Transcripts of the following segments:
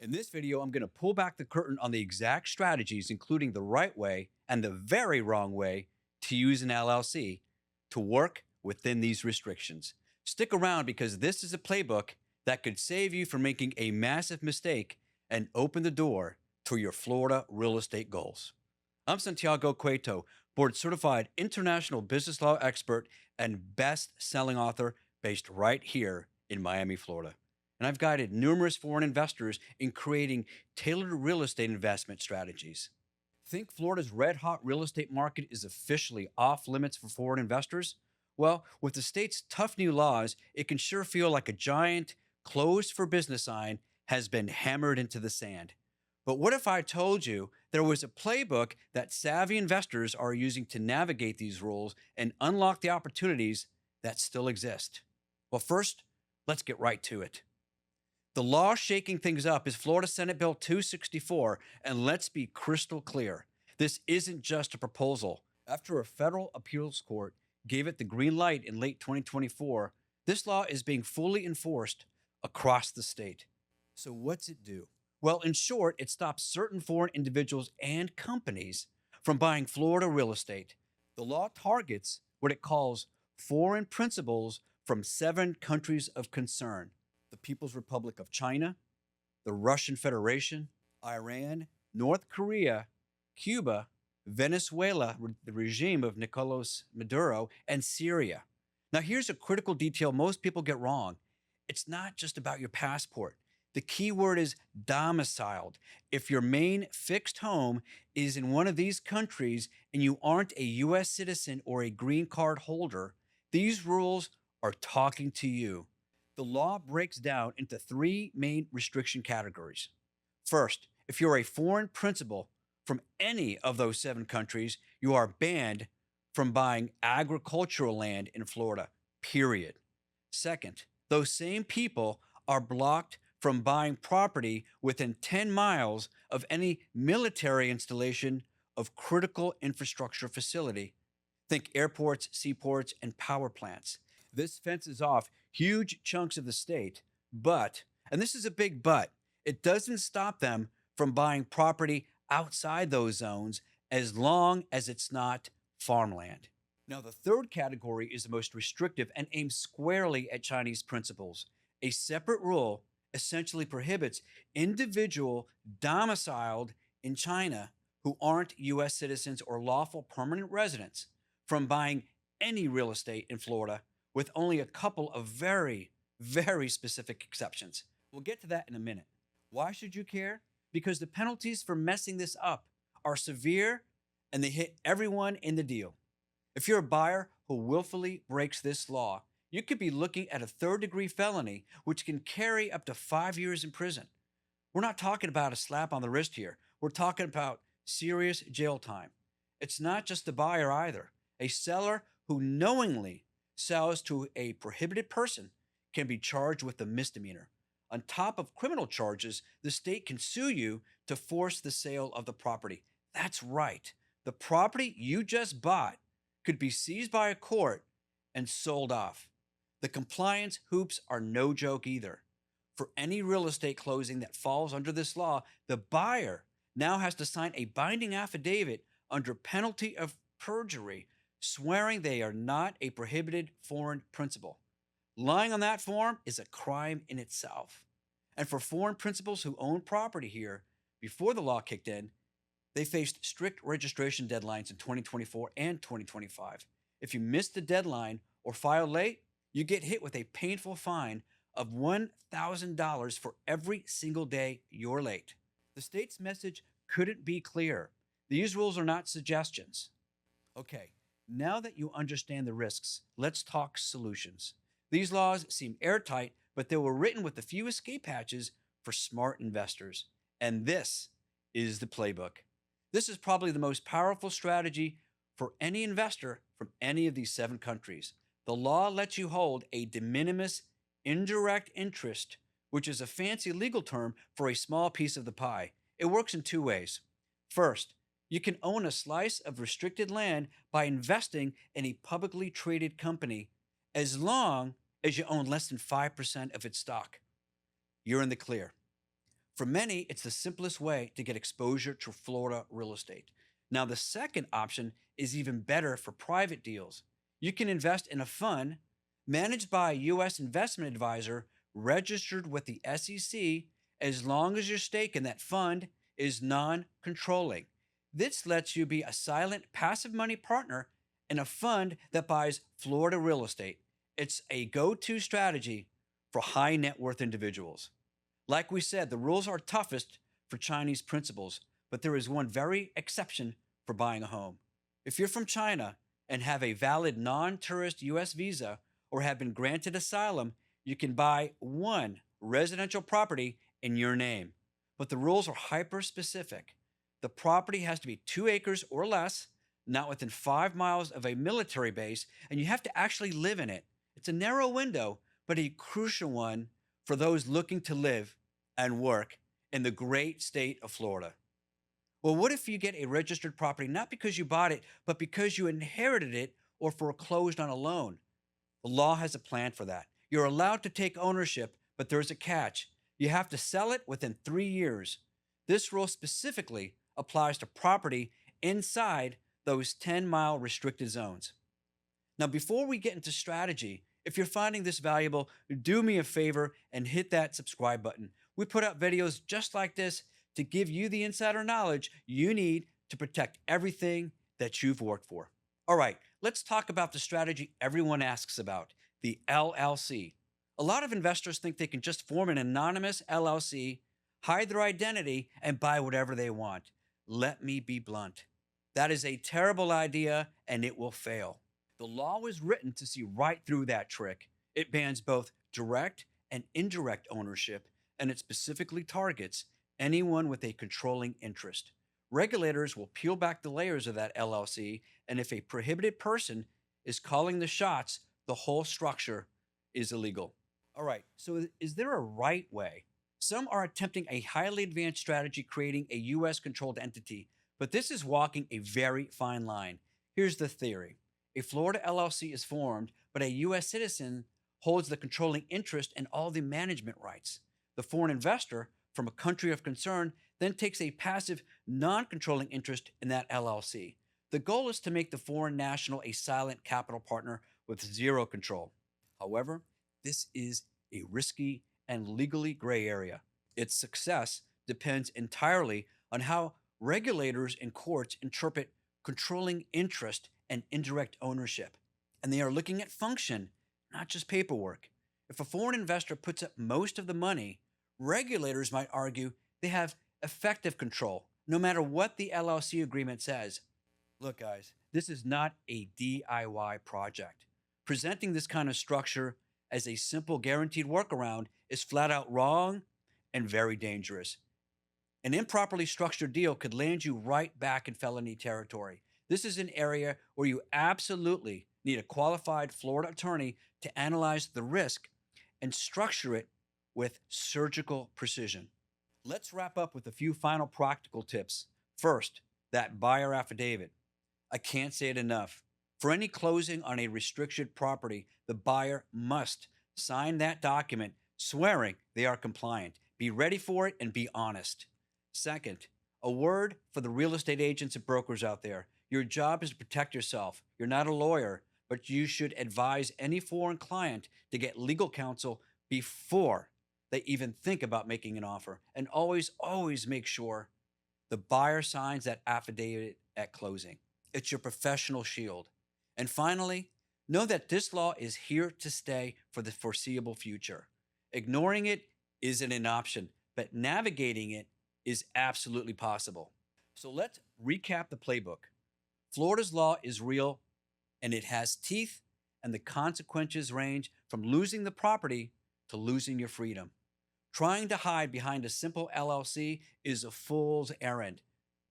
In this video, I'm going to pull back the curtain on the exact strategies, including the right way and the very wrong way to use an LLC to work within these restrictions. Stick around because this is a playbook that could save you from making a massive mistake and open the door to your Florida real estate goals. I'm Santiago Cueto, board certified international business law expert and best-selling author based right here in Miami, Florida. And I've guided numerous foreign investors in creating tailored real estate investment strategies. Think Florida's red-hot real estate market is officially off limits for foreign investors? Well, with the state's tough new laws, it can sure feel like a giant closed for business sign has been hammered into the sand. But what if I told you there was a playbook that savvy investors are using to navigate these rules and unlock the opportunities that still exist? Well, first, let's get right to it. The law shaking things up is Florida Senate Bill 264, and let's be crystal clear. This isn't just a proposal. After a federal appeals court gave it the green light in late 2024, this law is being fully enforced across the state. So what's it do? Well, in short, it stops certain foreign individuals and companies from buying Florida real estate. The law targets what it calls foreign principals from 7 countries of concern: the People's Republic of China, the Russian Federation, Iran, North Korea, Cuba, Venezuela, the regime of Nicolas Maduro, and Syria. Now, here's a critical detail most people get wrong. It's not just about your passport. The key word is domiciled. If your main fixed home is in one of these countries and you aren't a U.S. citizen or a green card holder, these rules are talking to you. The law breaks down into 3 main restriction categories. First, if you're a foreign principal from any of those 7 countries, you are banned from buying agricultural land in Florida, period. Second, those same people are blocked from buying property within 10 miles of any military installation of critical infrastructure facility. Think airports, seaports, and power plants. This fences off huge chunks of the state, but, and this is a big but, it doesn't stop them from buying property outside those zones as long as it's not farmland. Now, the third category is the most restrictive and aims squarely at Chinese principals. A separate rule essentially prohibits individual domiciled in China who aren't U.S. citizens or lawful permanent residents from buying any real estate in Florida, with only a couple of very, very specific exceptions. We'll get to that in a minute. Why should you care? Because the penalties for messing this up are severe and they hit everyone in the deal. If you're a buyer who willfully breaks this law, you could be looking at a 3rd-degree felony, which can carry up to 5 years in prison. We're not talking about a slap on the wrist here. We're talking about serious jail time. It's not just the buyer either. A seller who knowingly sells to a prohibited person can be charged with a misdemeanor. On top of criminal charges, the state can sue you to force the sale of the property. That's right. The property you just bought could be seized by a court and sold off. The compliance hoops are no joke either. For any real estate closing that falls under this law, the buyer now has to sign a binding affidavit under penalty of perjury, swearing they are not a prohibited foreign principal. Lying on that form is a crime in itself. And for foreign principals who own property here, before the law kicked in, they faced strict registration deadlines in 2024 and 2025. If you missed the deadline or filed late, you get hit with a painful fine of $1,000 for every single day you're late. The state's message couldn't be clearer. These rules are not suggestions. Okay, now that you understand the risks, let's talk solutions. These laws seem airtight, but they were written with a few escape hatches for smart investors. And this is the playbook. This is probably the most powerful strategy for any investor from any of these 7 countries. The law lets you hold a de minimis indirect interest, which is a fancy legal term for a small piece of the pie. It works in 2 ways. First, you can own a slice of restricted land by investing in a publicly traded company as long as you own less than 5% of its stock. You're in the clear. For many, it's the simplest way to get exposure to Florida real estate. Now, the second option is even better for private deals. You can invest in a fund managed by a U.S. investment advisor registered with the SEC as long as your stake in that fund is non controlling. This lets you be a silent, passive money partner in a fund that buys Florida real estate. It's a go to strategy for high net worth individuals. Like we said, the rules are toughest for Chinese principals, but there is one very exception for buying a home. If you're from China and have a valid non tourist US visa or have been granted asylum, you can buy one residential property in your name. But the rules are hyper specific. The property has to be 2 acres or less, not within 5 miles of a military base, and you have to actually live in it. It's a narrow window, but a crucial one for those looking to live and work in the great state of Florida. Well, what if you get a registered property not because you bought it, but because you inherited it or foreclosed on a loan? The law has a plan for that. You're allowed to take ownership, but there's a catch. You have to sell it within 3 years. This rule specifically applies to property inside those 10-mile restricted zones. Now, before we get into strategy, if you're finding this valuable, do me a favor and hit that subscribe button. We put out videos just like this to give you the insider knowledge you need to protect everything that you've worked for. All right, let's talk about the strategy everyone asks about, the LLC. A lot of investors think they can just form an anonymous LLC, hide their identity, and buy whatever they want. Let me be blunt. That is a terrible idea and it will fail. The law was written to see right through that trick. It bans both direct and indirect ownership, and it specifically targets anyone with a controlling interest. Regulators will peel back the layers of that LLC, and if a prohibited person is calling the shots, the whole structure is illegal. All right, so is there a right way? Some are attempting a highly advanced strategy creating a US controlled entity, but this is walking a very fine line. Here's the theory. A Florida LLC is formed, but a US citizen holds the controlling interest and all the management rights. The foreign investor from a country of concern then takes a passive, non-controlling interest in that LLC. The goal is to make the foreign national a silent capital partner with zero control. However, this is a risky and legally gray area. Its success depends entirely on how regulators and courts interpret controlling interest and indirect ownership. And they are looking at function, not just paperwork. If a foreign investor puts up most of the money, regulators might argue they have effective control, no matter what the LLC agreement says. Look, guys, this is not a DIY project. Presenting this kind of structure as a simple guaranteed workaround is flat out wrong and very dangerous. An improperly structured deal could land you right back in felony territory. This is an area where you absolutely need a qualified Florida attorney to analyze the risk and structure it with surgical precision. Let's wrap up with a few final practical tips. First, that buyer affidavit. I can't say it enough. For any closing on a restricted property, the buyer must sign that document swearing they are compliant. Be ready for it and be honest. Second, a word for the real estate agents and brokers out there. Your job is to protect yourself. You're not a lawyer, but you should advise any foreign client to get legal counsel before they even think about making an offer. And always, always make sure the buyer signs that affidavit at closing. It's your professional shield. And finally, know that this law is here to stay for the foreseeable future. Ignoring it isn't an option, but navigating it is absolutely possible. So let's recap the playbook. Florida's law is real and it has teeth, and the consequences range from losing the property to losing your freedom. Trying to hide behind a simple LLC is a fool's errand,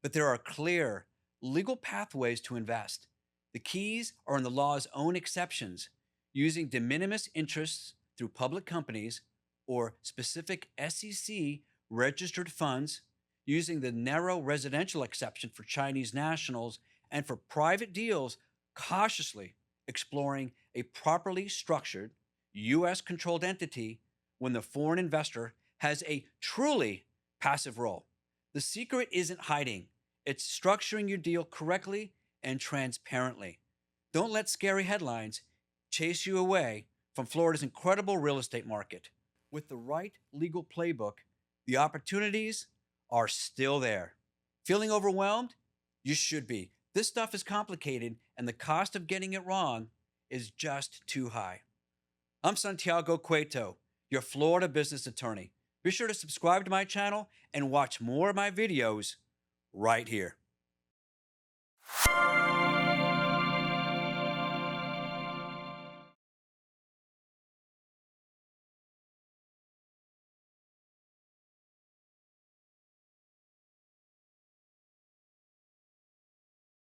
but there are clear legal pathways to invest. The keys are in the law's own exceptions, using de minimis interests through public companies or specific SEC registered funds, using the narrow residential exception for Chinese nationals, and for private deals, cautiously exploring a properly structured US controlled entity when the foreign investor has a truly passive role. The secret isn't hiding, it's structuring your deal correctly and transparently. Don't let scary headlines chase you away from Florida's incredible real estate market. With the right legal playbook, the opportunities are still there. Feeling overwhelmed? You should be. This stuff is complicated, and the cost of getting it wrong is just too high. I'm Santiago Cueto, your Florida business attorney. Be sure to subscribe to my channel and watch more of my videos right here.